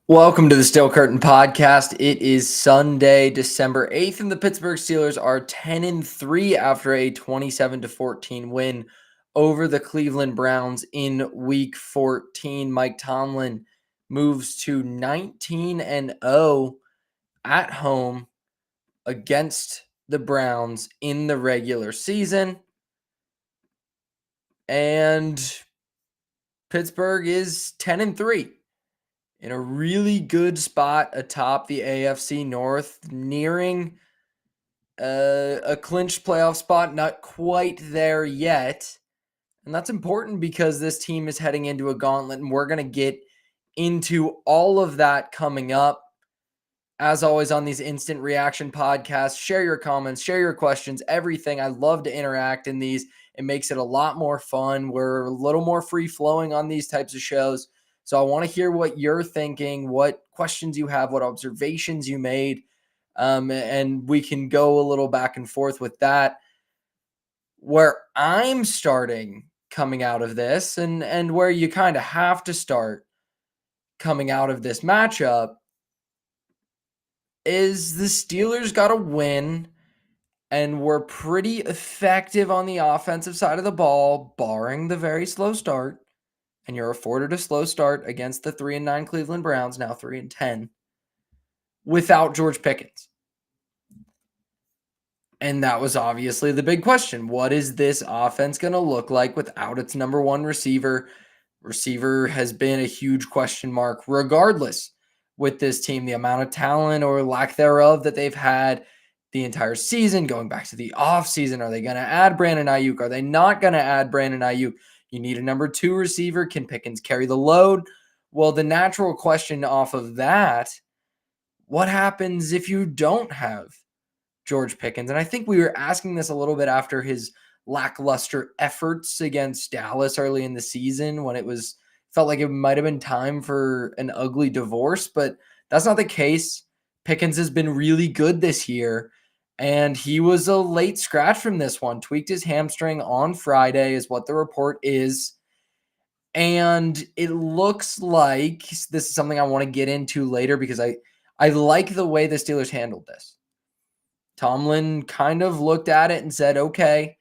Welcome to the Steel Curtain Podcast. It is Sunday, December 8th, and the Pittsburgh Steelers are 10-3 after a 27-14 win over the Cleveland Browns in Week 14. Mike Tomlin moves to 19-0 at home against the Browns in the regular season. And Pittsburgh is 10-3. In a really good spot atop the AFC North, nearing a clinched playoff spot, not quite there yet. And that's important because this team is heading into a gauntlet, and we're going to get into all of that coming up. As always on these instant reaction podcasts, share your comments, share your questions, everything. I love to interact in these. It makes it a lot more fun. We're a little more free flowing on these types of shows. So I want to hear what you're thinking, what questions you have, what observations you made, and we can go a little back and forth with that. Where I'm starting coming out of this, and where you kind of have to start coming out of this matchup, is the Steelers got to win, and we're pretty effective on the offensive side of the ball, barring the very slow start. And you're afforded a slow start against the 3-9 Cleveland Browns, now 3-10, without George Pickens. And that was obviously the big question. What is this offense going to look like without its number one receiver? Receiver has been a huge question mark, regardless with this team, the amount of talent or lack thereof that they've had the entire season, going back to the offseason. Are they going to add Brandon Ayuk? Are they not going to add Brandon Ayuk? You need a number two receiver. Can Pickens carry the load? Well, the natural question off of that, what happens if you don't have George Pickens? And I think we were asking this a little bit after his lackluster efforts against Dallas early in the season, when felt like it might have been time for an ugly divorce, but that's not the case. Pickens has been really good this year, and he was a late scratch from this one. Tweaked his hamstring on Friday is what the report is. And it looks like this is something I want to get into later because I like the way the Steelers handled this. Tomlin kind of looked at it and said, okay,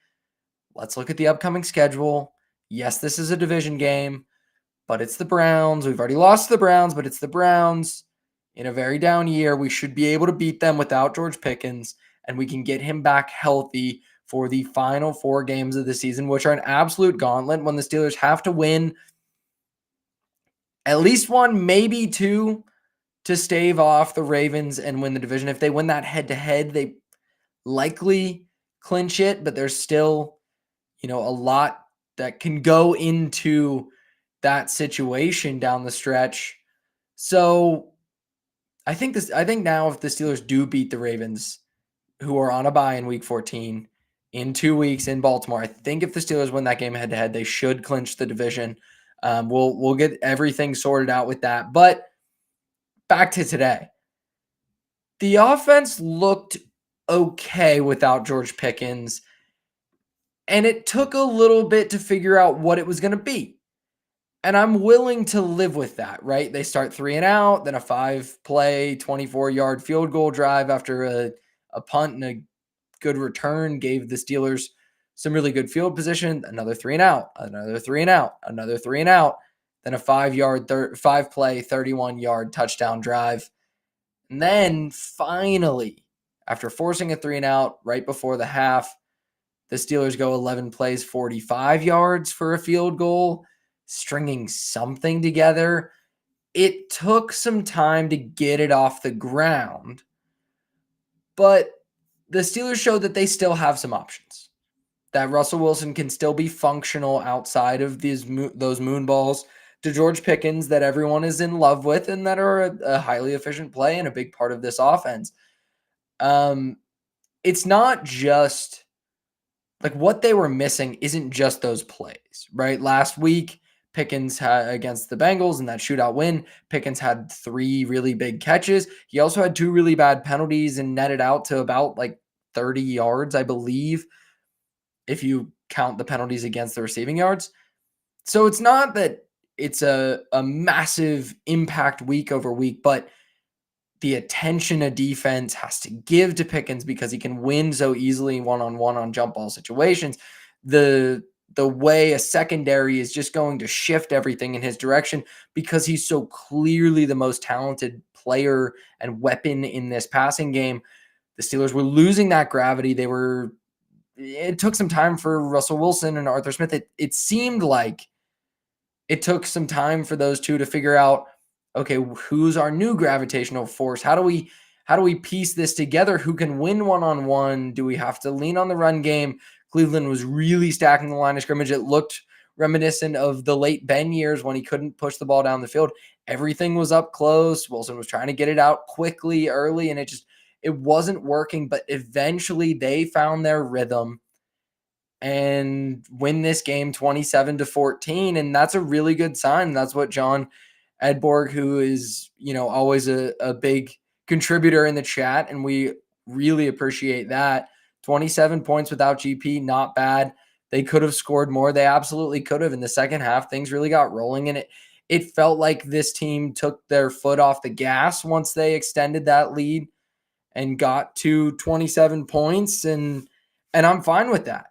let's look at the upcoming schedule. Yes, this is a division game, but it's the Browns. We've already lost to the Browns, but it's the Browns. In a very down year, we should be able to beat them without George Pickens, and we can get him back healthy for the final 4 games of the season, which are an absolute gauntlet when the Steelers have to win at least 1, maybe 2, to stave off the Ravens and win the division. If they win that head-to-head, they likely clinch it, but there's still, a lot that can go into that situation down the stretch. So I think now if the Steelers do beat the Ravens, who are on a bye in week 14, in 2 weeks in Baltimore, I think if the Steelers win that game head-to-head, they should clinch the division. We'll get everything sorted out with that. But back to today. The offense looked okay without George Pickens, and it took a little bit to figure out what it was going to be. And I'm willing to live with that, right? They start 3 and out, then a 5-play, 24-yard field goal drive after a punt and a good return gave the Steelers some really good field position. Another 3 and out, another 3 and out, another 3 and out, then a 5-play, 31-yard touchdown drive. And then finally, after forcing a 3 and out right before the half, the Steelers go 11 plays, 45 yards for a field goal, stringing something together. It took some time to get it off the ground, but the Steelers showed that they still have some options, that Russell Wilson can still be functional outside of those moon balls to George Pickens that everyone is in love with and that are a highly efficient play and a big part of this offense. It's not just like what they were missing isn't just those plays, right? Last week, Pickens had against the Bengals in that shootout win, Pickens had 3 really big catches. He also had 2 really bad penalties and netted out to about 30 yards, I believe, if you count the penalties against the receiving yards. So it's not that it's a massive impact week over week, but the attention a defense has to give to Pickens because he can win so easily one-on-one on jump ball situations. The way a secondary is just going to shift everything in his direction because he's so clearly the most talented player and weapon in this passing game. The Steelers were losing that gravity. It took some time for Russell Wilson and Arthur Smith. It seemed like it took some time for those two to figure out, okay, who's our new gravitational force? How do we piece this together? Who can win one-on-one? Do we have to lean on the run game? Cleveland was really stacking the line of scrimmage. It looked reminiscent of the late Ben years when he couldn't push the ball down the field. Everything was up close. Wilson was trying to get it out quickly, early, and it wasn't working. But eventually they found their rhythm and win this game 27-14. And that's a really good sign. That's what John Edborg, who is, always a big contributor in the chat, and we really appreciate that. 27 points without GP, not bad. They could have scored more. They absolutely could have. In the second half, things really got rolling, and it felt like this team took their foot off the gas once they extended that lead and got to 27 points, and I'm fine with that.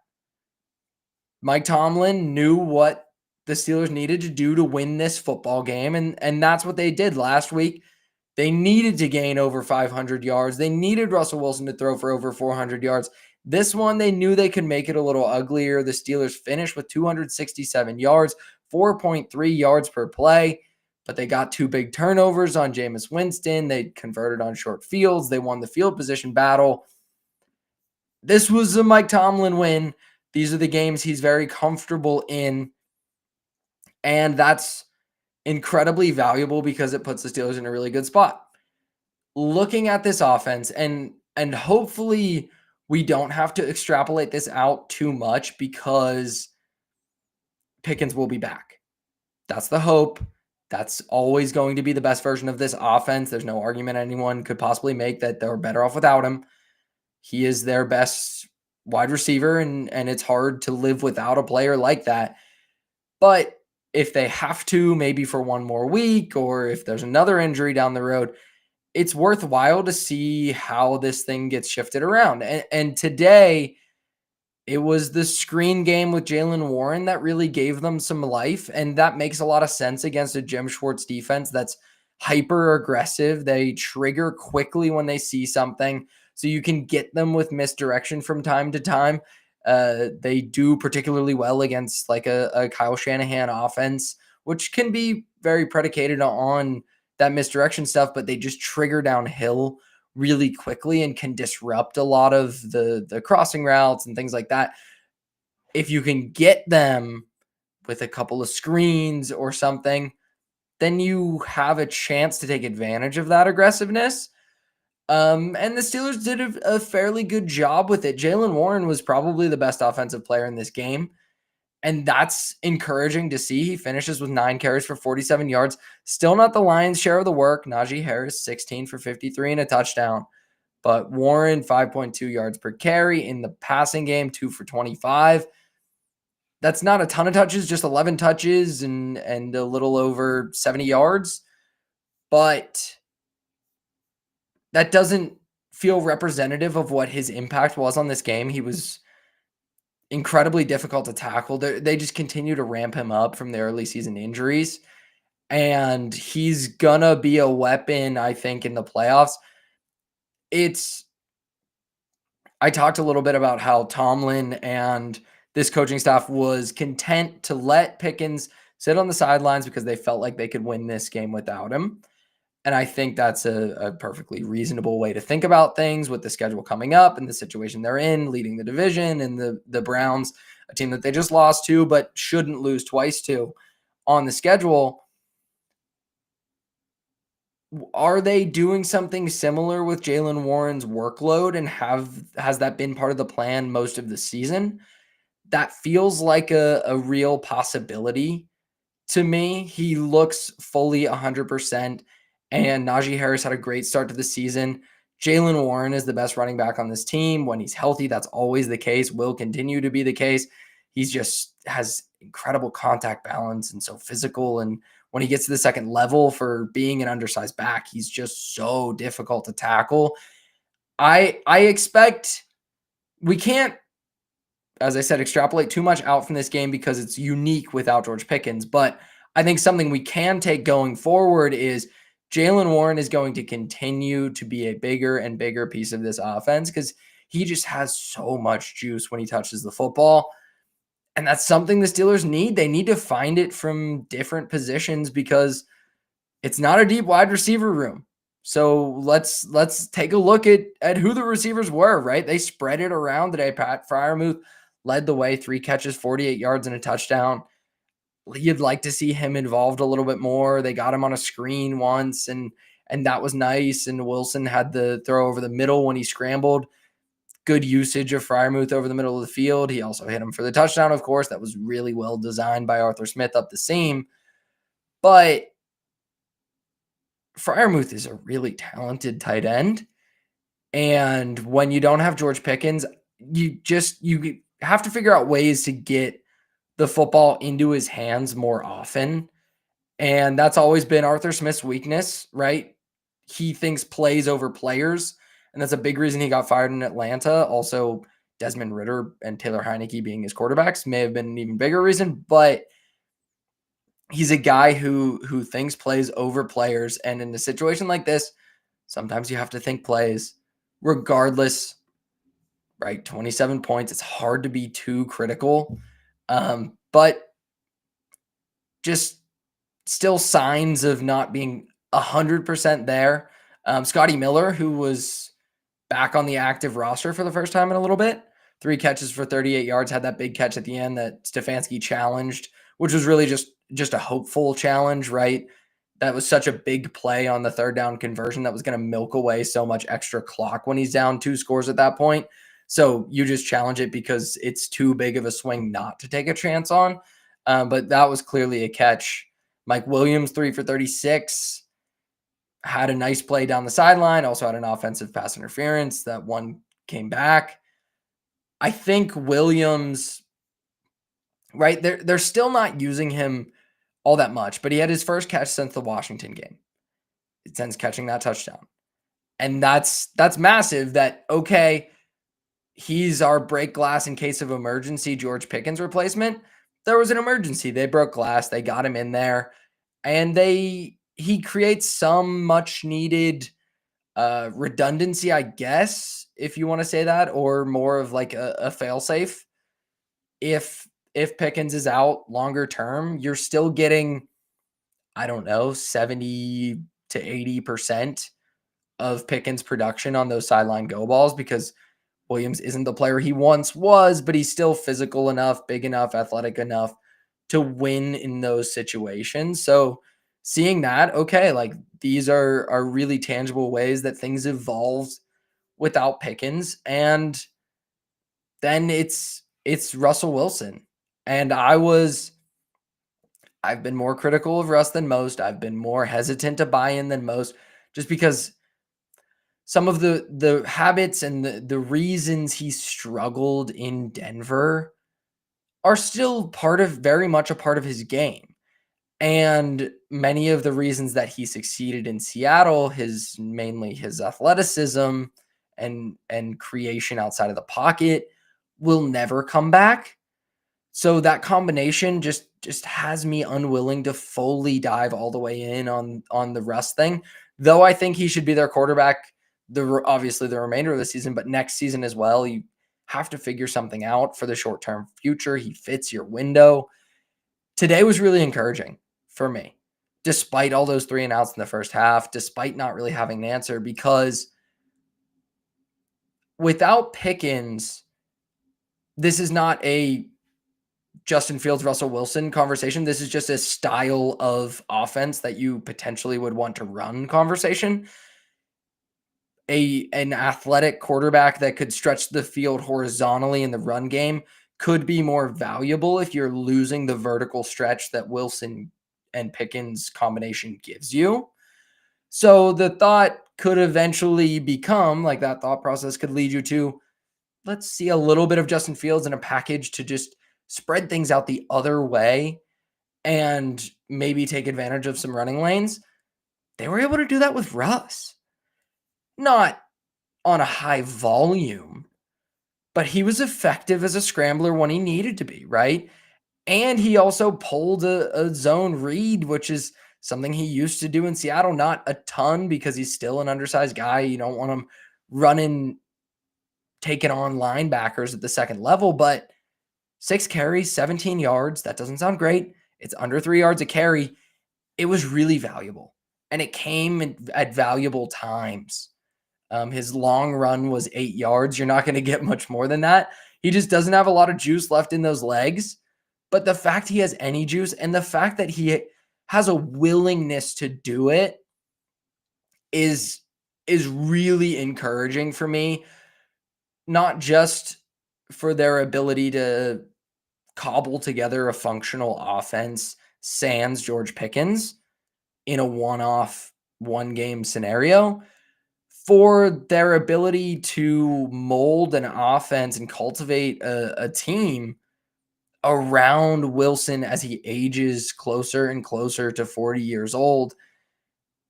Mike Tomlin knew what the Steelers needed to do to win this football game, and that's what they did last week. They needed to gain over 500 yards. They needed Russell Wilson to throw for over 400 yards. This one, they knew they could make it a little uglier. The Steelers finished with 267 yards, 4.3 yards per play, but they got 2 big turnovers on Jameis Winston. They converted on short fields. They won the field position battle. This was a Mike Tomlin win. These are the games he's very comfortable in, and that's incredibly valuable because it puts the Steelers in a really good spot. Looking at this offense, and hopefully we don't have to extrapolate this out too much because Pickens will be back. That's the hope. That's always going to be the best version of this offense. There's no argument anyone could possibly make that they're better off without him. He is their best wide receiver, and it's hard to live without a player like that. But if they have to, maybe for one more week, or if there's another injury down the road, it's worthwhile to see how this thing gets shifted around. And today, it was the screen game with Jaylen Warren that really gave them some life, and that makes a lot of sense against a Jim Schwartz defense that's hyper aggressive. They trigger quickly when they see something, so you can get them with misdirection from time to time. They do particularly well against like a Kyle Shanahan offense, which can be very predicated on that misdirection stuff, but they just trigger downhill really quickly and can disrupt a lot of the crossing routes and things like that. If you can get them with a couple of screens or something, then you have a chance to take advantage of that aggressiveness. And the Steelers did a fairly good job with it. Jaylen Warren was probably the best offensive player in this game, and that's encouraging to see. He finishes with 9 carries for 47 yards. Still not the Lions' share of the work. Najee Harris, 16 for 53 and a touchdown. But Warren, 5.2 yards per carry in the passing game, 2 for 25. That's not a ton of touches, just 11 touches and a little over 70 yards. But that doesn't feel representative of what his impact was on this game. He was incredibly difficult to tackle. They just continue to ramp him up from the early season injuries, and he's gonna be a weapon, I think, in the playoffs. I talked a little bit about how Tomlin and this coaching staff was content to let Pickens sit on the sidelines because they felt like they could win this game without him. And I think that's a perfectly reasonable way to think about things with the schedule coming up and the situation they're in, leading the division, and the Browns, a team that they just lost to but shouldn't lose twice to on the schedule. Are they doing something similar with Jaylen Warren's workload, and has that been part of the plan most of the season? That feels like a real possibility to me. He looks fully 100%. And Najee Harris had a great start to the season. Jaylen Warren is the best running back on this team. When he's healthy, that's always the case, will continue to be the case. He's just has incredible contact balance and so physical. And when he gets to the second level for being an undersized back, he's just so difficult to tackle. I expect we can't, as I said, extrapolate too much out from this game because it's unique without George Pickens. But I think something we can take going forward is Jaylen Warren is going to continue to be a bigger and bigger piece of this offense because he just has so much juice when he touches the football. And that's something the Steelers need. They need to find it from different positions because it's not a deep wide receiver room. So let's take a look at who the receivers were, right? They spread it around today. Pat Freiermuth led the way, 3 catches, 48 yards and a touchdown. You'd like to see him involved a little bit more. They got him on a screen once and that was nice. And Wilson had the throw over the middle when he scrambled. Good usage of Freiermuth over the middle of the field. He also hit him for the touchdown, of course. That was really well designed by Arthur Smith up the seam. But Freiermuth is a really talented tight end. And when you don't have George Pickens, you have to figure out ways to get the football into his hands more often. And that's always been Arthur Smith's weakness, right? He thinks plays over players. And that's a big reason he got fired in Atlanta. Also, Desmond Ridder and Taylor Heineke being his quarterbacks may have been an even bigger reason. But he's a guy who thinks plays over players. And in a situation like this, sometimes you have to think plays regardless, right? 27 points. It's hard to be too critical. But just still signs of not being 100% there. Scotty Miller, who was back on the active roster for the first time in a little bit, 3 catches for 38 yards, had that big catch at the end that Stefanski challenged, which was really just a hopeful challenge, right? That was such a big play on the third down conversion that was going to milk away so much extra clock when he's down 2 scores at that point. So you just challenge it because it's too big of a swing not to take a chance on. But that was clearly a catch. Mike Williams, 3 for 36, had a nice play down the sideline, also had an offensive pass interference. That one came back. I think Williams, right, they're still not using him all that much, but he had his first catch since the Washington game, since catching that touchdown. And that's massive that, okay, he's our break glass in case of emergency George Pickens replacement. There was an emergency. They broke glass. They got him in there. And he creates some much needed redundancy, I guess, if you want to say that, or more of like a failsafe. If Pickens is out longer term, you're still getting, I don't know, 70 to 80% of Pickens' production on those sideline go balls because Williams isn't the player he once was, but he's still physical enough, big enough, athletic enough to win in those situations. So seeing that, okay, like these are really tangible ways that things evolved without Pickens. And then it's Russell Wilson. And I've been more critical of Russ than most. I've been more hesitant to buy in than most, just because some of the habits and the reasons he struggled in Denver are still very much a part of his game. And many of the reasons that he succeeded in Seattle, mainly his athleticism and creation outside of the pocket, will never come back. So that combination just has me unwilling to fully dive all the way in on the Russ thing. Though I think he should be their quarterback, obviously the remainder of the season, but next season as well. You have to figure something out for the short-term future. He fits your window. Today was really encouraging for me, despite all those 3 and outs in the first half, despite not really having an answer, because without Pickens, this is not a Justin Fields, Russell Wilson conversation. This is just a style of offense that you potentially would want to run conversation. An athletic quarterback that could stretch the field horizontally in the run game could be more valuable if you're losing the vertical stretch that Wilson and Pickens combination gives you. So the thought could eventually become, like that thought process could lead you to, let's see a little bit of Justin Fields in a package to just spread things out the other way and maybe take advantage of some running lanes. They were able to do that with Russ. Not on a high volume, but he was effective as a scrambler when he needed to be, right? And he also pulled a zone read, which is something he used to do in Seattle. Not a ton because he's still an undersized guy. You don't want him running, taking on linebackers at the second level, but 6 carries, 17 yards. That doesn't sound great. It's under 3 yards a carry. It was really valuable, and it came at valuable times. His long run was 8 yards. You're not going to get much more than that. He just doesn't have a lot of juice left in those legs. But the fact he has any juice and the fact that he has a willingness to do it is really encouraging for me, not just for their ability to cobble together a functional offense sans George Pickens in a one-off, one-game scenario, for their ability to mold an offense and cultivate a team around Wilson as he ages closer and closer to 40 years old,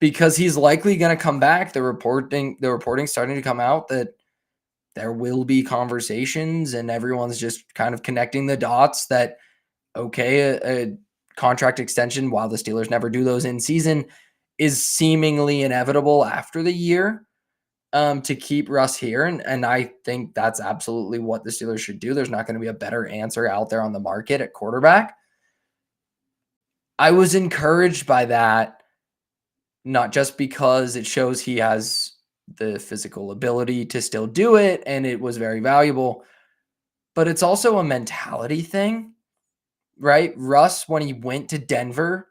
because he's likely going to come back. The reporting starting to come out that there will be conversations, and everyone's just kind of connecting the dots that, okay, a contract extension, while the Steelers never do those in season, is seemingly inevitable after the year, to keep Russ here. And I think that's absolutely what the Steelers should do. There's not going to be a better answer out there on the market at quarterback. I was encouraged by that, not just because it shows he has the physical ability to still do it, and it was very valuable, but it's also a mentality thing, right? Russ, when he went to Denver,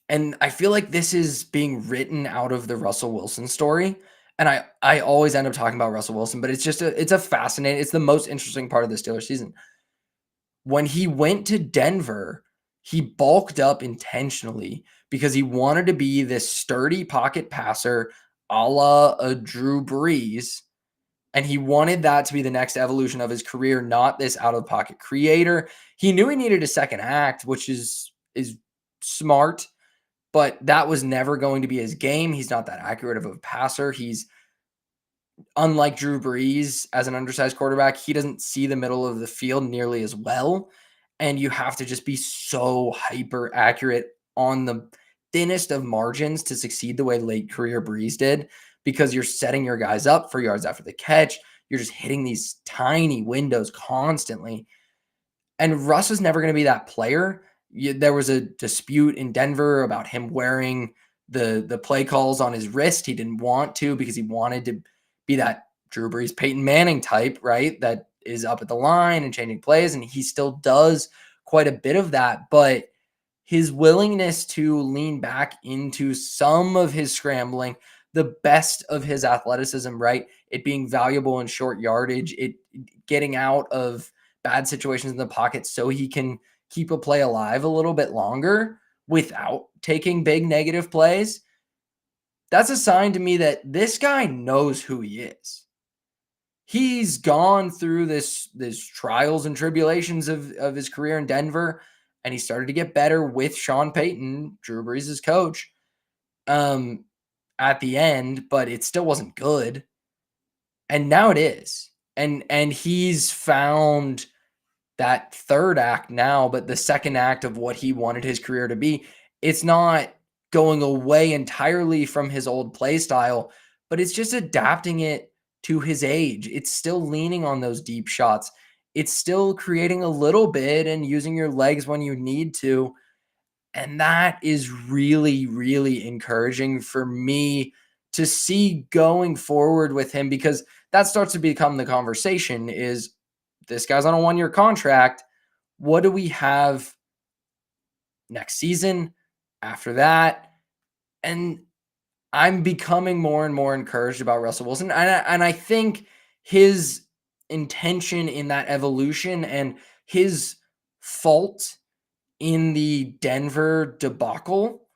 and I feel like this is being written out of the Russell Wilson story. And I always end up talking about Russell Wilson, but it's a fascinating, it's the most interesting part of the Steelers season. When he went to Denver, he bulked up intentionally because he wanted to be this sturdy pocket passer a la a Drew Brees. And he wanted that to be the next evolution of his career, not this out of pocket creator. He knew he needed a second act, which is smart, but that was never going to be his game. He's not that accurate of a passer. He's unlike Drew Brees as an undersized quarterback. He doesn't see the middle of the field nearly as well. And you have to just be so hyper accurate on the thinnest of margins to succeed the way late career Brees did, because you're setting your guys up for yards after the catch. You're just hitting these tiny windows constantly. And Russ was never going to be that player. There was a dispute in Denver about him wearing the play calls on his wrist. He didn't want to because he wanted to be that Drew Brees, Peyton Manning type, right? That is up at the line and changing plays. And he still does quite a bit of that. But his willingness to lean back into some of his scrambling, the best of his athleticism, right? It being valuable in short yardage, it getting out of bad situations in the pocket so he can keep a play alive a little bit longer without taking big negative plays. That's a sign to me that this guy knows who he is. He's gone through this trials and tribulations of his career in Denver, and he started to get better with Sean Payton, Drew Brees' coach, at the end, but it still wasn't good. And now it is. And he's found that third act now, but the second act of what he wanted his career to be. It's not going away entirely from his old play style, but it's just adapting it to his age. It's still leaning on those deep shots. It's still creating a little bit and using your legs when you need to. And that is really, really encouraging for me to see going forward with him, because that starts to become the conversation is, this guy's on a 1-year contract. What do we have next season after that? And I'm becoming more and more encouraged about Russell Wilson. And I think his intention in that evolution and his fault in the Denver debacle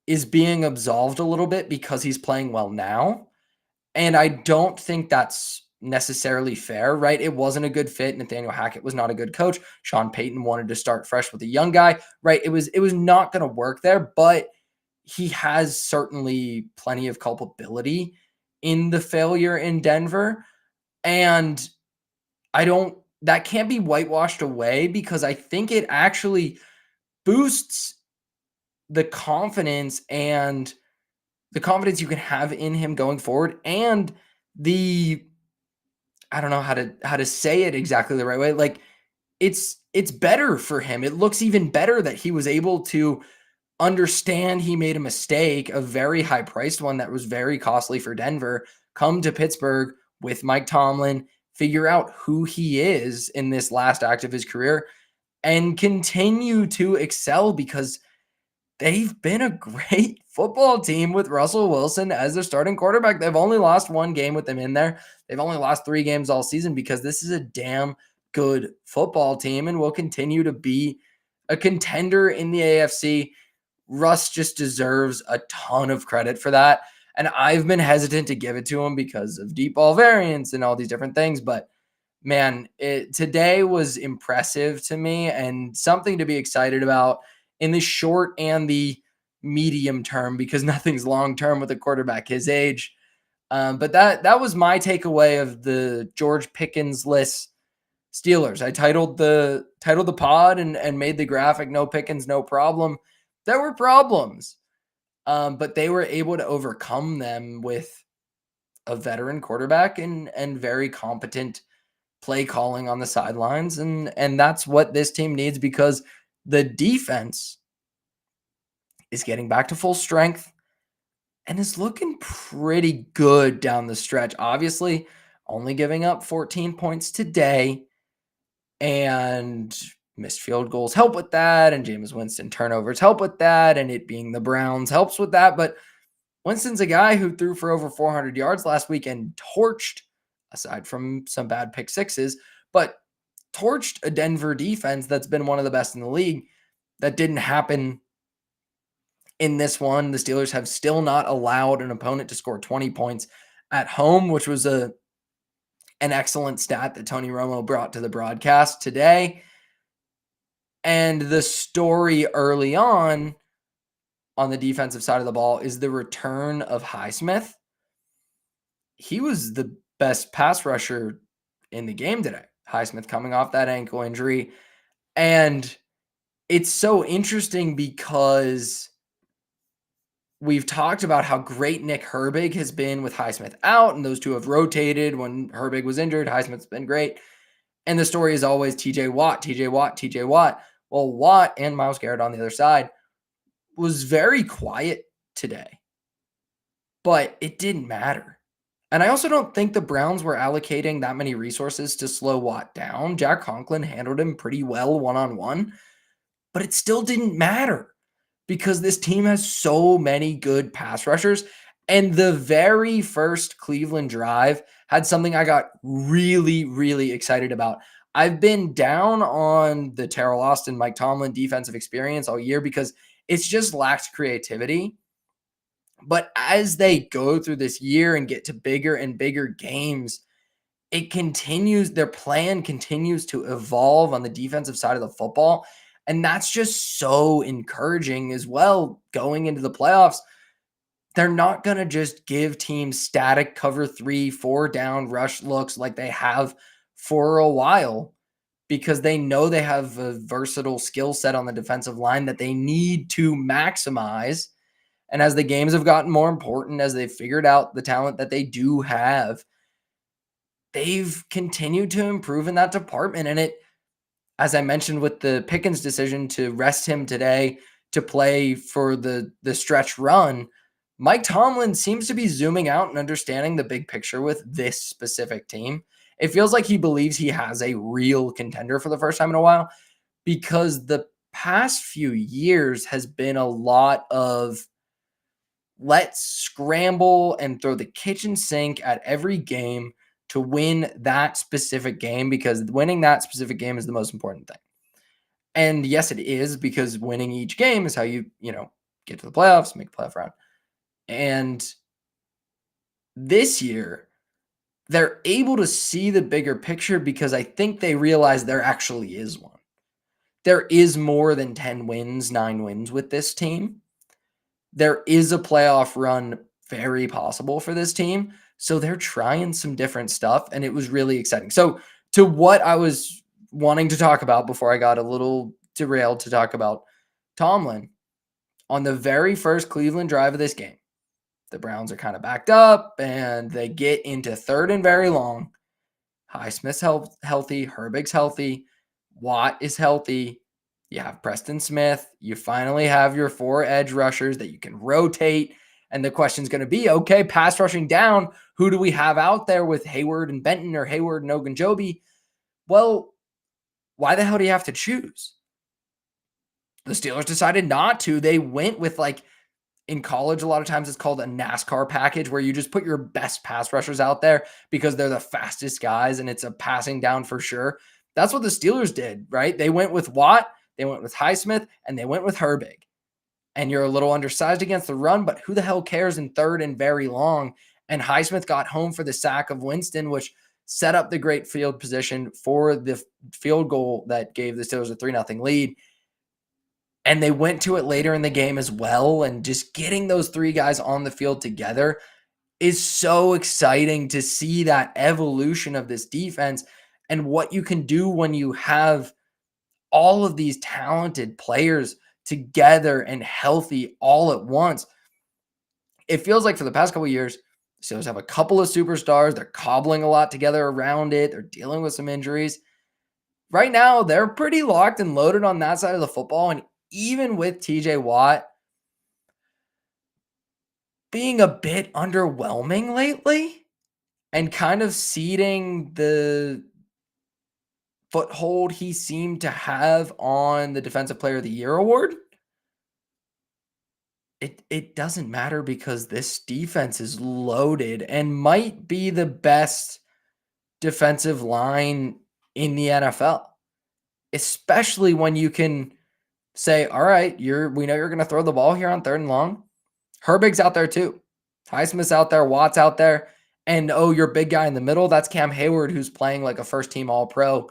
is being absolved a little bit because he's playing well now. And I don't think that's necessarily fair, right? It wasn't a good fit. Nathaniel Hackett was not a good coach. Sean Payton wanted to start fresh with a young guy, right? It was not going to work there, but he has certainly plenty of culpability in the failure in Denver. And that can't be whitewashed away, because I think it actually boosts the confidence you can have in him going forward, and the I don't know how to say it exactly the right way. Like, it's better for him. It looks even better that he was able to understand he made a mistake, a very high priced one that was very costly for Denver, come to Pittsburgh with Mike Tomlin, figure out who he is in this last act of his career, and continue to excel, because they've been a great football team with Russell Wilson as their starting quarterback. They've only lost one game with him in there. They've only lost 3 games all season, because this is a damn good football team and will continue to be a contender in the AFC. Russ just deserves a ton of credit for that. And I've been hesitant to give it to him because of deep ball variance and all these different things. But man, today was impressive to me and something to be excited about in the short and the medium term, because nothing's long term with a quarterback his age. But that was my takeaway of the George Pickens-less Steelers. I titled the pod and made the graphic, "No Pickens, no problem." There were problems, but they were able to overcome them with a veteran quarterback and very competent play calling on the sidelines, and that's what this team needs, because the defense is getting back to full strength and is looking pretty good down the stretch. Obviously, only giving up 14 points today, and missed field goals help with that, and Jameis Winston turnovers help with that, and it being the Browns helps with that. But Winston's a guy who threw for over 400 yards last week and torched, aside from some bad pick sixes, but torched a Denver defense that's been one of the best in the league. That didn't happen in this one. The Steelers have still not allowed an opponent to score 20 points at home, which was an excellent stat that Tony Romo brought to the broadcast today. And the story early on the defensive side of the ball is the return of Highsmith. He was the best pass rusher in the game today. Highsmith coming off that ankle injury. And it's so interesting because we've talked about how great Nick Herbig has been with Highsmith out, and those two have rotated. When Herbig was injured, Highsmith's been great. And the story is always TJ Watt, TJ Watt, TJ Watt. Well, Watt and Myles Garrett on the other side was very quiet today, but it didn't matter. And I also don't think the Browns were allocating that many resources to slow Watt down. Jack Conklin handled him pretty well one-on-one, but it still didn't matter because this team has so many good pass rushers. And the very first Cleveland drive had something I got really, really excited about. I've been down on the Terrell Austin, Mike Tomlin defensive experience all year because it's just lacked creativity. But as they go through this year and get to bigger and bigger games, their plan continues to evolve on the defensive side of the football. And that's just so encouraging as well going into the playoffs. They're not going to just give teams static cover 3, 4 down rush looks like they have for a while, because they know they have a versatile skill set on the defensive line that they need to maximize. And as the games have gotten more important, as they've figured out the talent that they do have, they've continued to improve in that department. And as I mentioned with the Pickens decision to rest him today to play for the stretch run, Mike Tomlin seems to be zooming out and understanding the big picture with this specific team. It feels like he believes he has a real contender for the first time in a while, because the past few years has been a lot of let's scramble and throw the kitchen sink at every game to win that specific game, because winning that specific game is the most important thing. And yes, it is, because winning each game is how you get to the playoffs, make a playoff round. And this year, they're able to see the bigger picture because I think they realize there actually is one. There is more than 10 wins, 9 wins with this team. There is a playoff run very possible for this team. So they're trying some different stuff, and it was really exciting. So, to what I was wanting to talk about before I got a little derailed to talk about Tomlin, on the very first Cleveland drive of this game, the Browns are kind of backed up and they get into third and very long. Highsmith's healthy, Herbig's healthy, Watt is healthy. You have Preston Smith. You finally have your 4 edge rushers that you can rotate. And the question's going to be, okay, pass rushing down, who do we have out there with Hayward and Benton or Hayward and Ogunjobi? Well, why the hell do you have to choose? The Steelers decided not to. They went with, like, in college, a lot of times it's called a NASCAR package, where you just put your best pass rushers out there because they're the fastest guys and it's a passing down for sure. That's what the Steelers did, right? They went with Watt, they went with Highsmith, and they went with Herbig. And you're a little undersized against the run, but who the hell cares in third and very long? And Highsmith got home for the sack of Winston, which set up the great field position for the field goal that gave the Steelers a 3-0 lead. And they went to it later in the game as well. And just getting those 3 guys on the field together is so exciting to see that evolution of this defense and what you can do when you have all of these talented players together and healthy all at once. It feels like for the past couple of years, the Steelers have a couple of superstars. They're cobbling a lot together around it. They're dealing with some injuries. Right now, they're pretty locked and loaded on that side of the football. And even with TJ Watt being a bit underwhelming lately and kind of ceding the foothold he seemed to have on the Defensive Player of the Year award, it doesn't matter because this defense is loaded and might be the best defensive line in the NFL, especially when you can say, all right, we know you're going to throw the ball here on third and long. Herbig's out there too. Highsmith's out there. Watt's out there. And, your big guy in the middle, that's Cam Hayward, who's playing like a first-team All-Pro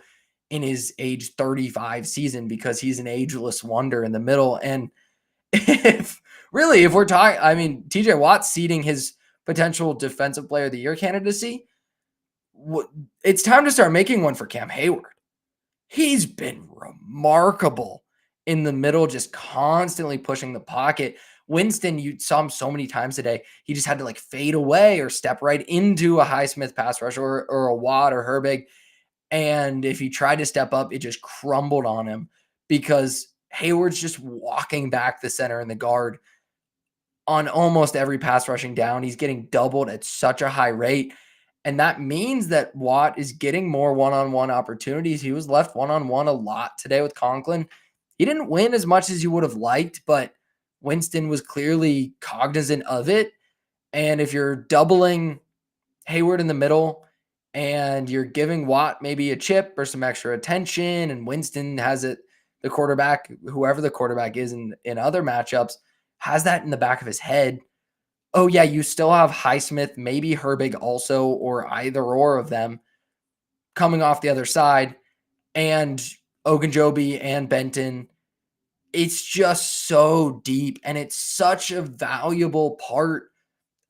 in his age 35 season because he's an ageless wonder in the middle. And if we're talking, I mean, TJ Watt's seeding his potential Defensive Player of the Year candidacy, it's time to start making one for Cam Hayward. He's been remarkable in the middle, just constantly pushing the pocket. Winston, you saw him so many times today. He just had to like fade away or step right into a Highsmith pass rush or a Watt or Herbig. And if he tried to step up, it just crumbled on him because Hayward's just walking back the center and the guard on almost every pass rushing down. He's getting doubled at such a high rate. And that means that Watt is getting more one-on-one opportunities. He was left one-on-one a lot today with Conklin. He didn't win as much as you would have liked, but Winston was clearly cognizant of it. And if you're doubling Hayward in the middle and you're giving Watt maybe a chip or some extra attention, and Winston has it, the quarterback, whoever the quarterback is in other matchups, has that in the back of his head. Oh, yeah, you still have Highsmith, maybe Herbig also, or either or of them coming off the other side, and Ogunjobi and Benton. It's just so deep, and it's such a valuable part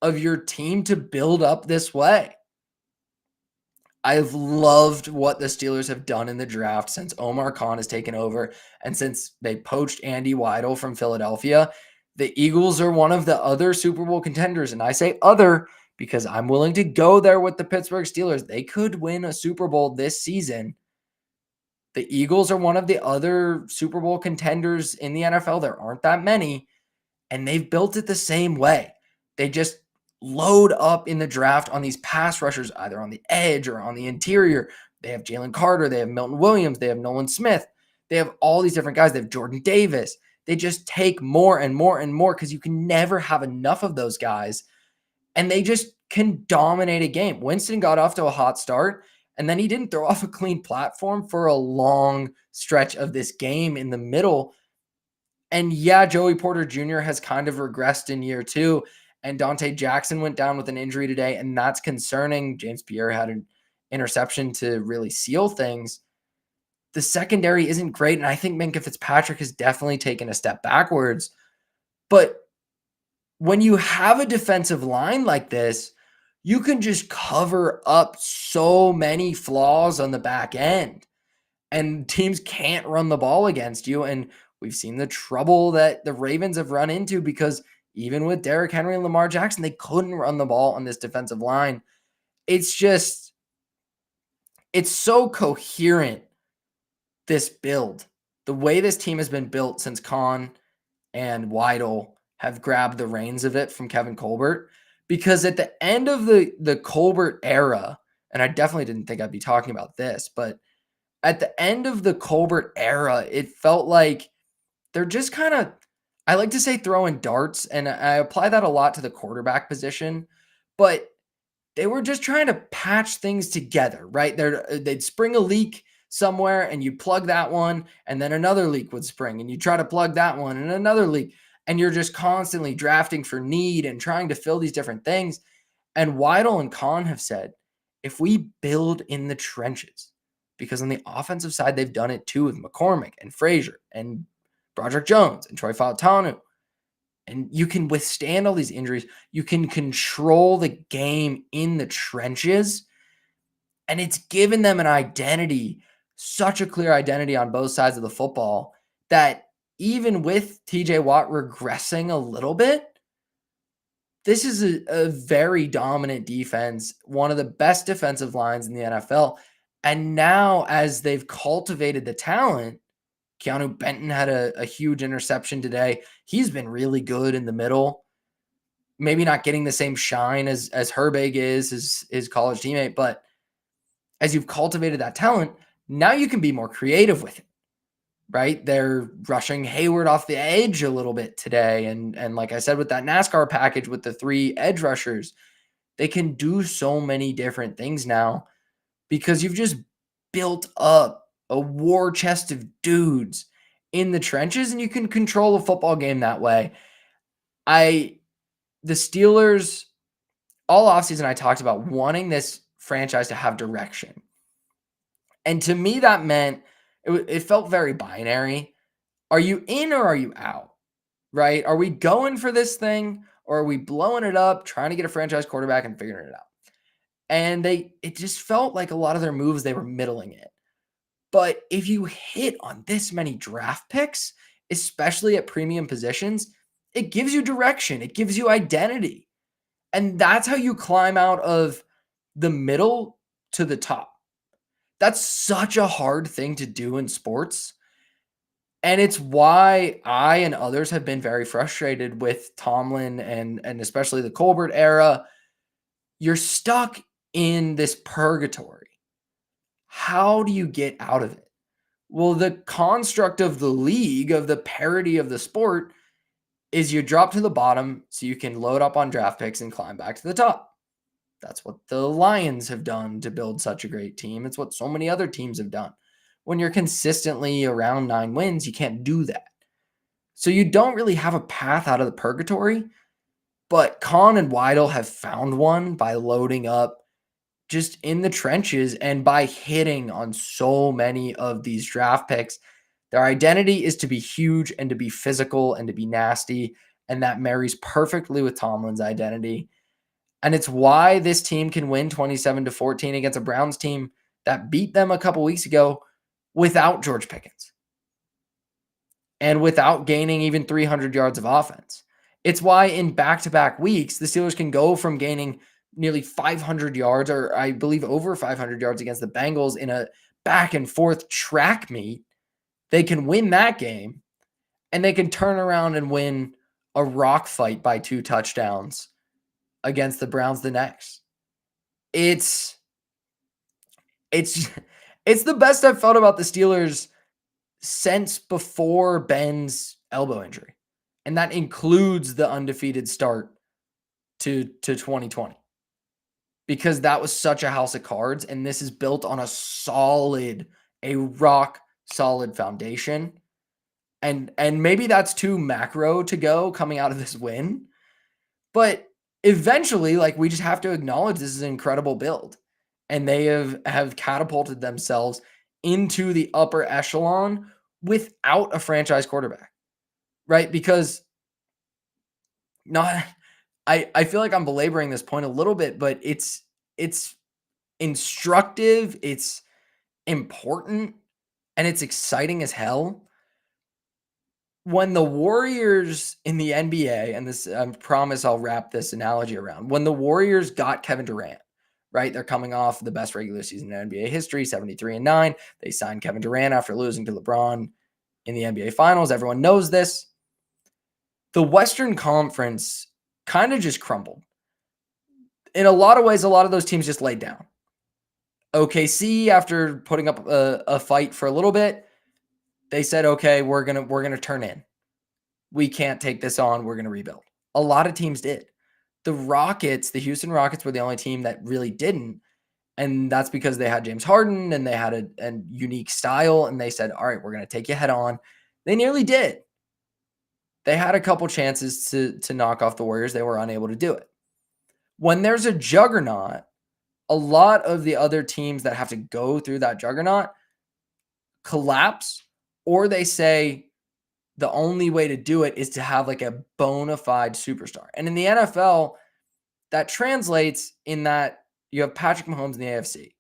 of your team to build up this way. I've loved what the Steelers have done in the draft since Omar Khan has taken over and since they poached Andy Weidel from Philadelphia. The Eagles are one of the other Super Bowl contenders, and I say other because I'm willing to go there with the Pittsburgh Steelers. They could win a Super Bowl this season. The Eagles are one of the other Super Bowl contenders in the NFL. There aren't that many, and they've built it the same way. They just load up in the draft on these pass rushers, either on the edge or on the interior. They have Jalen Carter. They have Milton Williams. They have Nolan Smith. They have all these different guys. They have Jordan Davis. They just take more and more and more because you can never have enough of those guys, and they just can dominate a game. Winston got off to a hot start, and then he didn't throw off a clean platform for a long stretch of this game in the middle. And yeah, Joey Porter Jr. has kind of regressed in year 2. and Dante Jackson went down with an injury today, and that's concerning. James Pierre had an interception to really seal things. The secondary isn't great, and I think Minkah Fitzpatrick has definitely taken a step backwards. But when you have a defensive line like this, you can just cover up so many flaws on the back end, and teams can't run the ball against you. And we've seen the trouble that the Ravens have run into because even with Derrick Henry and Lamar Jackson, they couldn't run the ball on this defensive line. It's just, it's so coherent, this build. The way this team has been built since Khan and Weidl have grabbed the reins of it from Kevin Colbert. Because at the end of the Colbert era, and I definitely didn't think I'd be talking about this, but at the end of the Colbert era, it felt like they're just kind of, I like to say throwing darts, and I apply that a lot to the quarterback position, but they were just trying to patch things together, right? They'd spring a leak somewhere and you plug that one, and then another leak would spring and you try to plug that one and another leak. And you're just constantly drafting for need and trying to fill these different things. And Weidl and Khan have said, if we build in the trenches, because on the offensive side, they've done it too with McCormick and Frazier and Broderick Jones and Troy Fautanu, and you can withstand all these injuries. You can control the game in the trenches, and it's given them an identity, such a clear identity on both sides of the football, that even with TJ Watt regressing a little bit, this is a very dominant defense, one of the best defensive lines in the NFL. And now, as they've cultivated the talent, Keanu Benton had a huge interception today. He's been really good in the middle. Maybe not getting the same shine as Herbig is, his college teammate, but as you've cultivated that talent, now you can be more creative with it, right? They're rushing Hayward off the edge a little bit today. And like I said, with that NASCAR package with the 3 edge rushers, they can do so many different things now because you've just built up a war chest of dudes in the trenches, and you can control a football game that way. The Steelers, all offseason, I talked about wanting this franchise to have direction. And to me, that meant it felt very binary. Are you in or are you out? Right? Are we going for this thing, or are we blowing it up, trying to get a franchise quarterback and figuring it out? And it just felt like a lot of their moves, they were middling it. But if you hit on this many draft picks, especially at premium positions, it gives you direction. It gives you identity. And that's how you climb out of the middle to the top. That's such a hard thing to do in sports. And it's why I and others have been very frustrated with Tomlin and especially the Colbert era. You're stuck in this purgatory. How do you get out of it? Well, the construct of the league, of the parity of the sport, is you drop to the bottom so you can load up on draft picks and climb back to the top. That's what the Lions have done to build such a great team. It's what so many other teams have done. When you're consistently around 9 wins, you can't do that. So you don't really have a path out of the purgatory, but Khan and Weidl have found one by loading up just in the trenches and by hitting on so many of these draft picks. Their identity is to be huge and to be physical and to be nasty, and that marries perfectly with Tomlin's identity. And it's why this team can win 27-14 against a Browns team that beat them a couple weeks ago without George Pickens and without gaining even 300 yards of offense. It's why in back-to-back weeks, the Steelers can go from gaining nearly 500 yards, or I believe over 500 yards against the Bengals in a back and forth track meet. They can win that game, and they can turn around and win a rock fight by 2 touchdowns against the Browns the next. It's the best I've felt about the Steelers since before Ben's elbow injury. And that includes the undefeated start to 2020. Because that was such a house of cards, and this is built on a rock solid foundation. And maybe that's too macro to go coming out of this win, but eventually, like, we just have to acknowledge this is an incredible build, and they have catapulted themselves into the upper echelon without a franchise quarterback, right? Because not I feel like I'm belaboring this point a little bit, but it's instructive, it's important, and it's exciting as hell. When the Warriors in the NBA, and this, I promise I'll wrap this analogy around. When the Warriors got Kevin Durant, right? They're coming off the best regular season in NBA history, 73-9. They signed Kevin Durant after losing to LeBron in the NBA Finals. Everyone knows this. The Western Conference kind of just crumbled. In a lot of ways, a lot of those teams just laid down. OKC, after putting up a fight for a little bit, they said, okay, we're gonna turn in. We can't take this on. We're gonna rebuild. A lot of teams did. The Houston Rockets were the only team that really didn't. And that's because they had James Harden and they had a unique style. And they said, all right, we're gonna take you head on. They nearly did. They had a couple chances to knock off the Warriors. They were unable to do it. When there's a juggernaut, a lot of the other teams that have to go through that juggernaut collapse, or they say the only way to do it is to have like a bona fide superstar. And in the NFL, that translates in that you have Patrick Mahomes in the AFC.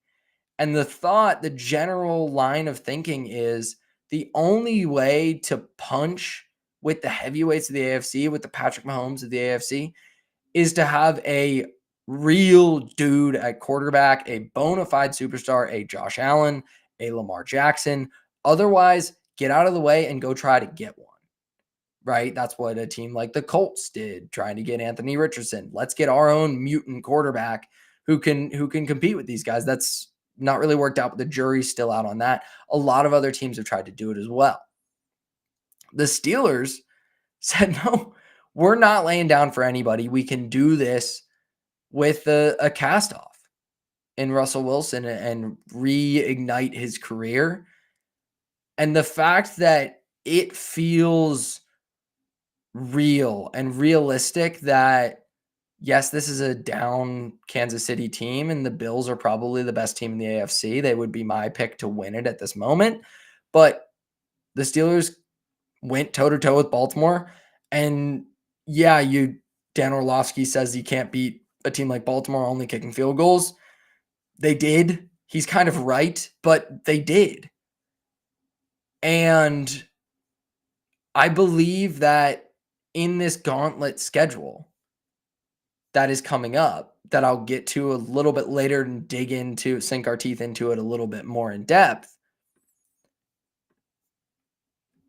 And the general line of thinking is the only way to punch with the heavyweights of the AFC, with the Patrick Mahomes of the AFC, is to have a real dude at quarterback, a bona fide superstar, a Josh Allen, a Lamar Jackson. Otherwise, get out of the way and go try to get one, right? That's what a team like the Colts did, trying to get Anthony Richardson. Let's get our own mutant quarterback who can compete with these guys. That's not really worked out, but the jury's still out on that. A lot of other teams have tried to do it as well. The Steelers said, no, we're not laying down for anybody. We can do this with a cast-off in Russell Wilson and reignite his career. And the fact that it feels real and realistic that, yes, this is a down Kansas City team, and the Bills are probably the best team in the AFC. They would be my pick to win it at this moment. But the Steelers went toe-to-toe with Baltimore. And yeah, Dan Orlovsky says you can't beat a team like Baltimore only kicking field goals. They did. He's kind of right, but they did. And I believe that in this gauntlet schedule that is coming up, that I'll get to a little bit later and sink our teeth into it a little bit more in depth,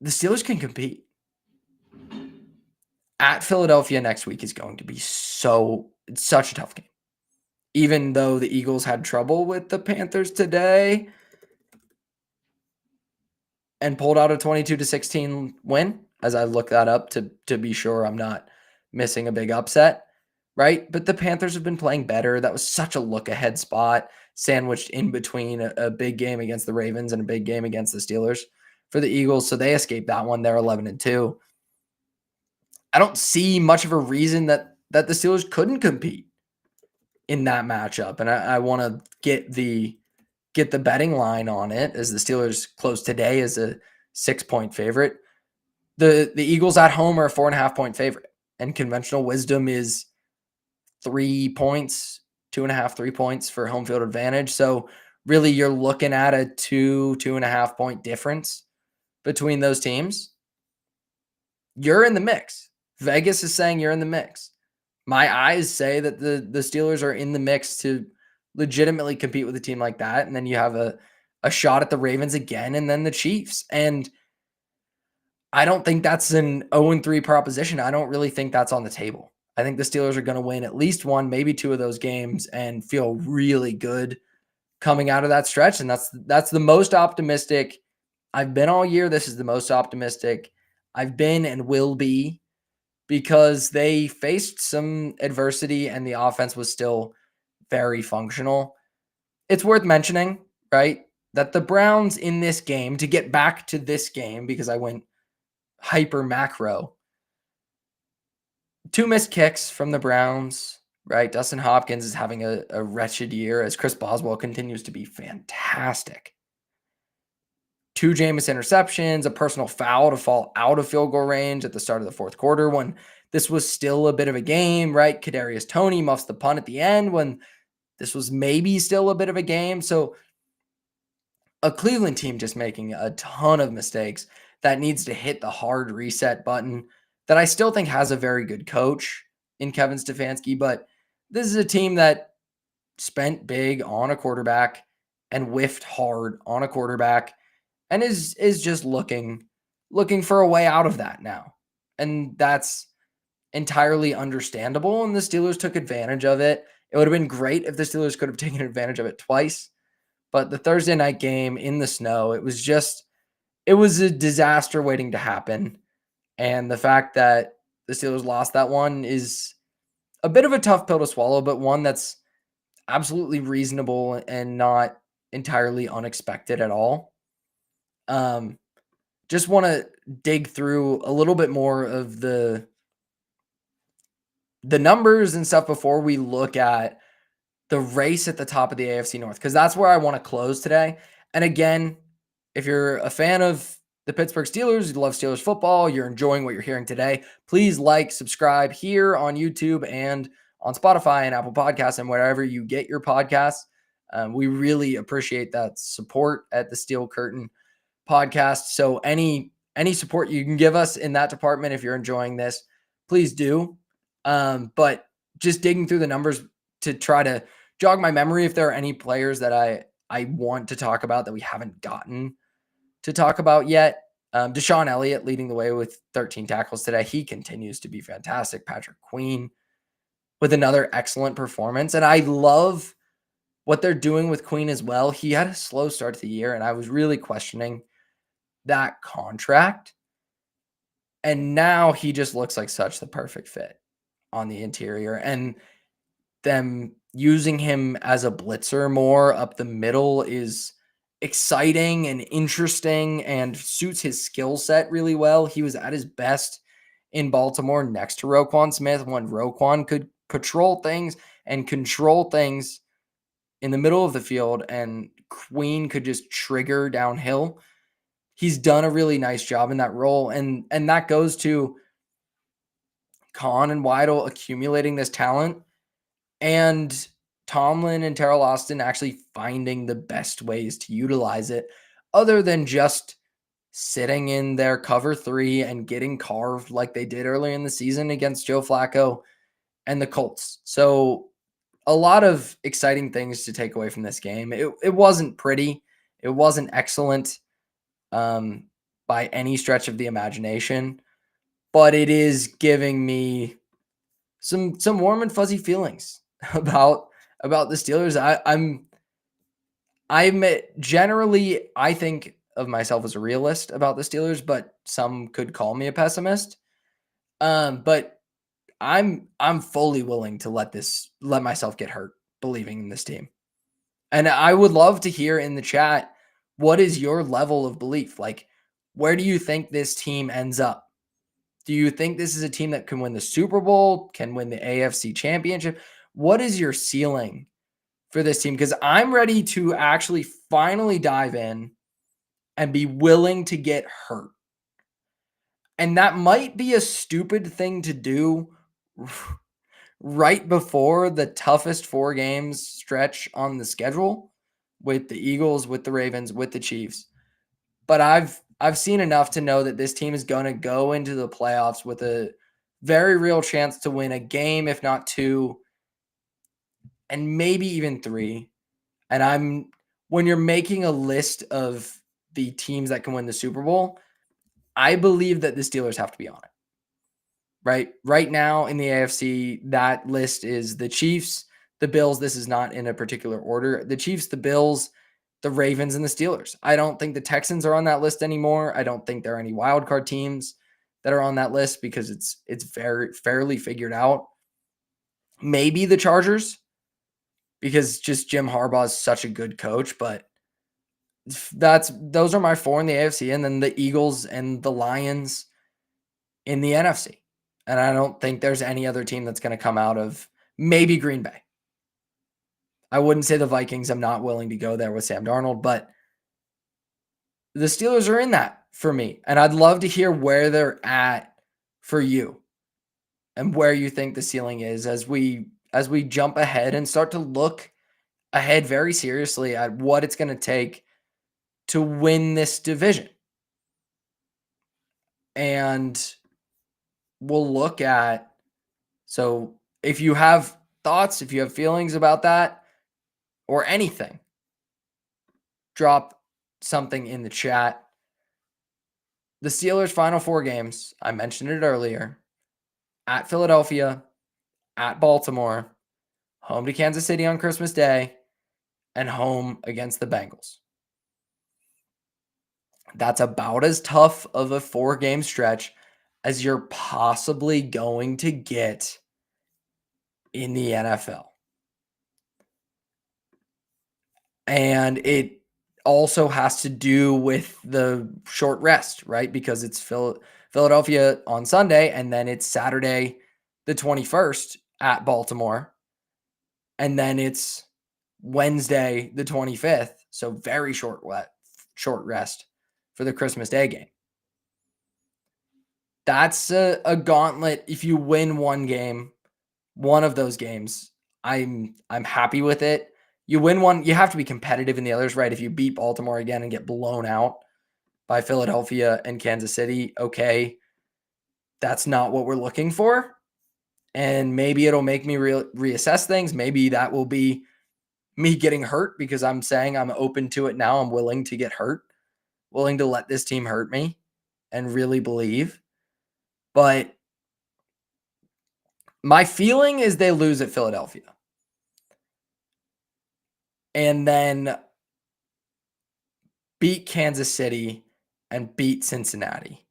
the Steelers can compete. At Philadelphia next week is going to be such a tough game. Even though the Eagles had trouble with the Panthers today and pulled out a 22-16 win, as I look that up to be sure I'm not missing a big upset, right? But the Panthers have been playing better. That was such a look-ahead spot, sandwiched in between a big game against the Ravens and a big game against the Steelers for the Eagles. So they escaped that one. They're 11-2. I don't see much of a reason that the Steelers couldn't compete in that matchup. And I want to get the betting line on it, as the Steelers closed today as a 6-point favorite. The Eagles at home are a 4.5-point favorite, and conventional wisdom is 3 points, 2.5, 3 points for home field advantage. So really you're looking at a 2.5 point difference between those teams. You're in the mix. Vegas is saying you're in the mix. My eyes say that the Steelers are in the mix to legitimately compete with a team like that. And then you have a shot at the Ravens again, and then the Chiefs. And I don't think that's an 0-3 proposition. I don't really think that's on the table. I think the Steelers are going to win at least one, maybe two of those games and feel really good coming out of that stretch. And that's the most optimistic I've been all year. This is the most optimistic I've been and will be, because they faced some adversity and the offense was still very functional. It's worth mentioning, right, that the Browns in this game, to get back to this game, because I went hyper macro, 2 missed kicks from the Browns, right? Dustin Hopkins is having a wretched year as Chris Boswell continues to be fantastic. 2 Jameis interceptions, a personal foul to fall out of field goal range at the start of the fourth quarter when this was still a bit of a game, right? Kadarius Toney muffs the punt at the end when this was maybe still a bit of a game. So a Cleveland team just making a ton of mistakes that needs to hit the hard reset button that I still think has a very good coach in Kevin Stefanski, but this is a team that spent big on a quarterback and whiffed hard on a quarterback and is just looking for a way out of that now. And that's entirely understandable, and the Steelers took advantage of it. It would have been great if the Steelers could have taken advantage of it twice, but the Thursday night game in the snow, it was a disaster waiting to happen. And the fact that the Steelers lost that one is a bit of a tough pill to swallow, but one that's absolutely reasonable and not entirely unexpected at all. Just want to dig through a little bit more of the numbers and stuff before we look at the race at the top of the AFC North, because that's where I want to close today. And again, if you're a fan of the Pittsburgh Steelers, you love Steelers football, you're enjoying what you're hearing today, please like, subscribe here on YouTube and on Spotify and Apple Podcasts and wherever you get your podcasts. We really appreciate that support at the Steel Curtain podcast. So any support you can give us in that department, if you're enjoying this, please do. But just digging through the numbers to try to jog my memory if there are any players that I want to talk about that we haven't gotten to talk about yet. Deshaun Elliott leading the way with 13 tackles today. He continues to be fantastic. Patrick Queen with another excellent performance. And I love what they're doing with Queen as well. He had a slow start to the year, and I was really questioning that contract. And now he just looks like such the perfect fit on the interior. And them using him as a blitzer more up the middle is exciting and interesting and suits his skill set really well. He was at his best in Baltimore next to Roquan Smith when Roquan could patrol things and control things in the middle of the field and Queen could just trigger downhill. He's done a really nice job in that role. And that goes to Khan and Weidl accumulating this talent and Tomlin and Terrell Austin actually finding the best ways to utilize it other than just sitting in their cover 3 and getting carved like they did earlier in the season against Joe Flacco and the Colts. So a lot of exciting things to take away from this game. It wasn't pretty. It wasn't excellent by any stretch of the imagination, but it is giving me some warm and fuzzy feelings about the Steelers. I'm generally, I think of myself as a realist about the Steelers, but some could call me a pessimist. But I'm fully willing to let myself get hurt believing in this team. And I would love to hear in the chat, what is your level of belief? Like, where do you think this team ends up? Do you think this is a team that can win the Super Bowl, can win the AFC Championship? What is your ceiling for this team? Because I'm ready to actually finally dive in and be willing to get hurt. And that might be a stupid thing to do right before the toughest 4 games stretch on the schedule with the Eagles, with the Ravens, with the Chiefs. But I've seen enough to know that this team is going to go into the playoffs with a very real chance to win a game, if not 2, and maybe even 3. And when you're making a list of the teams that can win the Super Bowl, I believe that the Steelers have to be on it. Right now in the AFC, that list is the Chiefs, the Bills. This is not in a particular order. The Chiefs, the Bills, the Ravens, and the Steelers. I don't think the Texans are on that list anymore. I don't think there are any wildcard teams that are on that list because it's very fairly figured out. Maybe the Chargers, because just Jim Harbaugh is such a good coach, but those are my 4 in the AFC, and then the Eagles and the Lions in the NFC. And I don't think there's any other team that's going to come out of maybe Green Bay. I wouldn't say the Vikings. I'm not willing to go there with Sam Darnold, but the Steelers are in that for me. And I'd love to hear where they're at for you and where you think the ceiling is as we jump ahead and start to look ahead very seriously at what it's going to take to win this division. And we'll look at, so if you have thoughts, if you have feelings about that or anything, drop something in the chat. The Steelers' final 4 games, I mentioned it earlier, at Philadelphia, at Baltimore, home to Kansas City on Christmas Day, and home against the Bengals. That's about as tough of a 4-game stretch as you're possibly going to get in the NFL. And it also has to do with the short rest, right? Because it's Philadelphia on Sunday, and then it's Saturday the 21st at Baltimore, and then it's Wednesday the 25th. So very short rest for the Christmas Day game. That's a gauntlet. If you win one game, one of those games, I'm happy with it. You win one, you have to be competitive in the others, right? If you beat Baltimore again and get blown out by Philadelphia and Kansas City, okay, that's not what we're looking for. And maybe it'll make me reassess things. Maybe that will be me getting hurt because I'm saying I'm open to it now. I'm willing to get hurt, willing to let this team hurt me and really believe. But my feeling is they lose at Philadelphia. And then beat Kansas City and beat Cincinnati.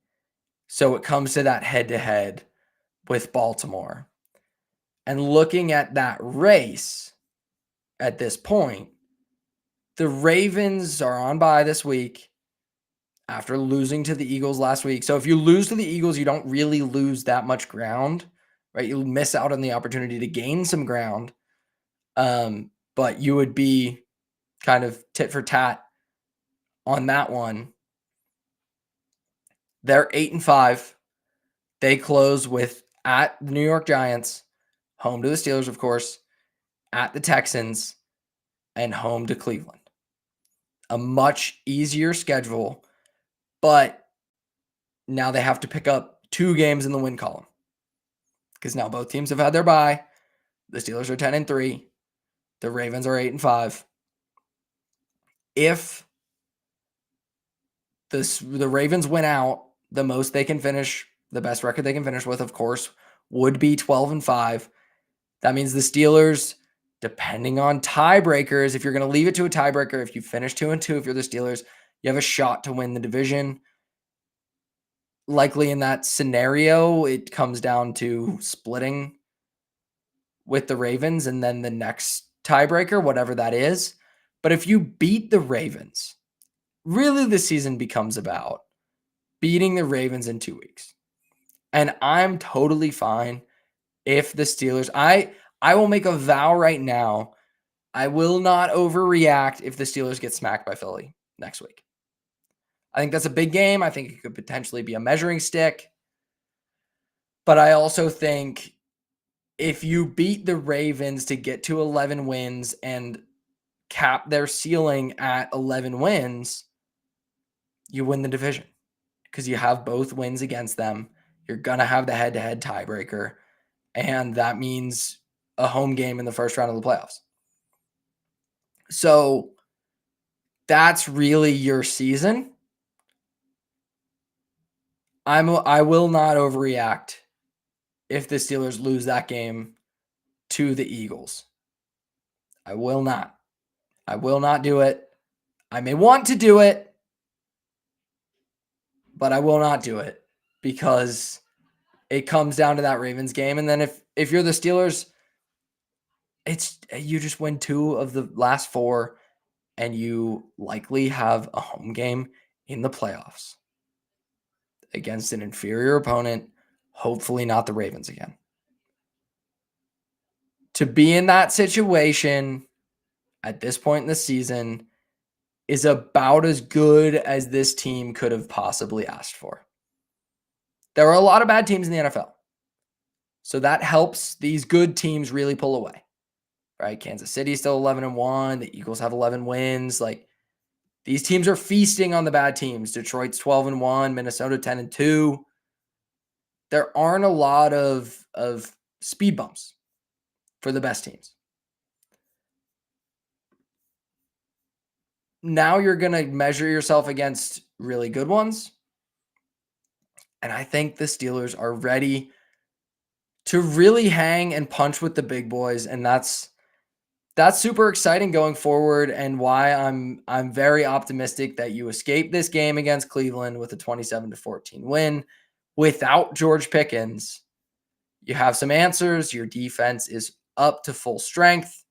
So it comes to that head-to-head with Baltimore. And looking at that race at this point, the Ravens are on bye this week after losing to the Eagles last week. So if you lose to the Eagles, you don't really lose that much ground, right? You miss out on the opportunity to gain some ground. But you would be kind of tit for tat on that one. They're 8-5. They close with at the New York Giants, home to the Steelers, of course, at the Texans, and home to Cleveland. A much easier schedule, but now they have to pick up 2 games in the win column because now both teams have had their bye. The Steelers are 10-3. The Ravens are 8-5. If the Ravens win out, the most they can finish, the best record they can finish with, of course, would be 12-5. That means the Steelers, depending on tiebreakers, if you're going to leave it to a tiebreaker, if you finish 2-2, if you're the Steelers, you have a shot to win the division. Likely in that scenario, it comes down to splitting with the Ravens and then the next tiebreaker, whatever that is. But if you beat the Ravens, really the season becomes about beating the Ravens in 2 weeks. And I'm totally fine if the Steelers, I will make a vow right now, I will not overreact if the Steelers get smacked by Philly next week. I think that's a big game. I think it could potentially be a measuring stick. But I also think if you beat the Ravens to get to 11 wins and cap their ceiling at 11 wins, you win the division because you have both wins against them. You're going to have the head-to-head tiebreaker, and that means a home game in the first round of the playoffs. So that's really your season. I will not overreact if the Steelers lose that game to the Eagles. I will not. I will not do it. I may want to do it, but I will not do it because it comes down to that Ravens game. And then if you're the Steelers, you just win 2 of the last 4 and you likely have a home game in the playoffs against an inferior opponent, hopefully not the Ravens again. To be in that situation at this point in the season is about as good as this team could have possibly asked for. There are a lot of bad teams in the NFL. So that helps these good teams really pull away. Right? Kansas City is still 11-1. The Eagles have 11 wins. Like, these teams are feasting on the bad teams. Detroit's 12-1, Minnesota 10-2. There aren't a lot of speed bumps for the best teams. Now you're going to measure yourself against really good ones. And I think the Steelers are ready to really hang and punch with the big boys. And that's super exciting going forward, and why I'm very optimistic that you escape this game against Cleveland with a 27-14 win without George Pickens. You have some answers. Your defense is up to full strength,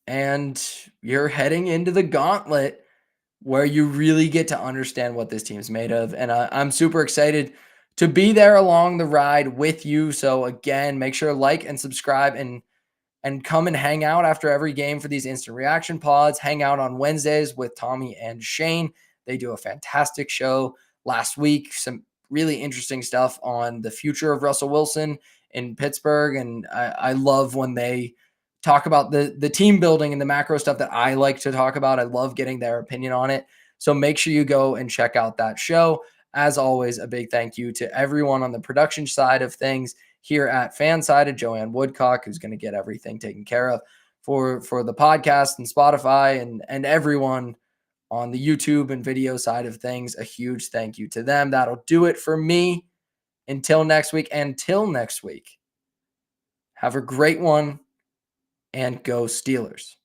and you're heading into the gauntlet where you really get to understand what this team's made of. And I'm super excited to be there along the ride with you. So again, make sure to like and subscribe, and come and hang out after every game for these instant reaction pods. Hang out on Wednesdays with Tommy and Shane. They do a fantastic show. Last week, some really interesting stuff on the future of Russell Wilson in Pittsburgh. And I love when they talk about the team building and the macro stuff that I like to talk about. I love getting their opinion on it. So make sure you go and check out that show. As always, a big thank you to everyone on the production side of things here at FanSided, Joanne Woodcock, who's going to get everything taken care of for the podcast and Spotify, and everyone on the YouTube and video side of things. A huge thank you to them. That'll do it for me. Until next week, have a great one, and go Steelers.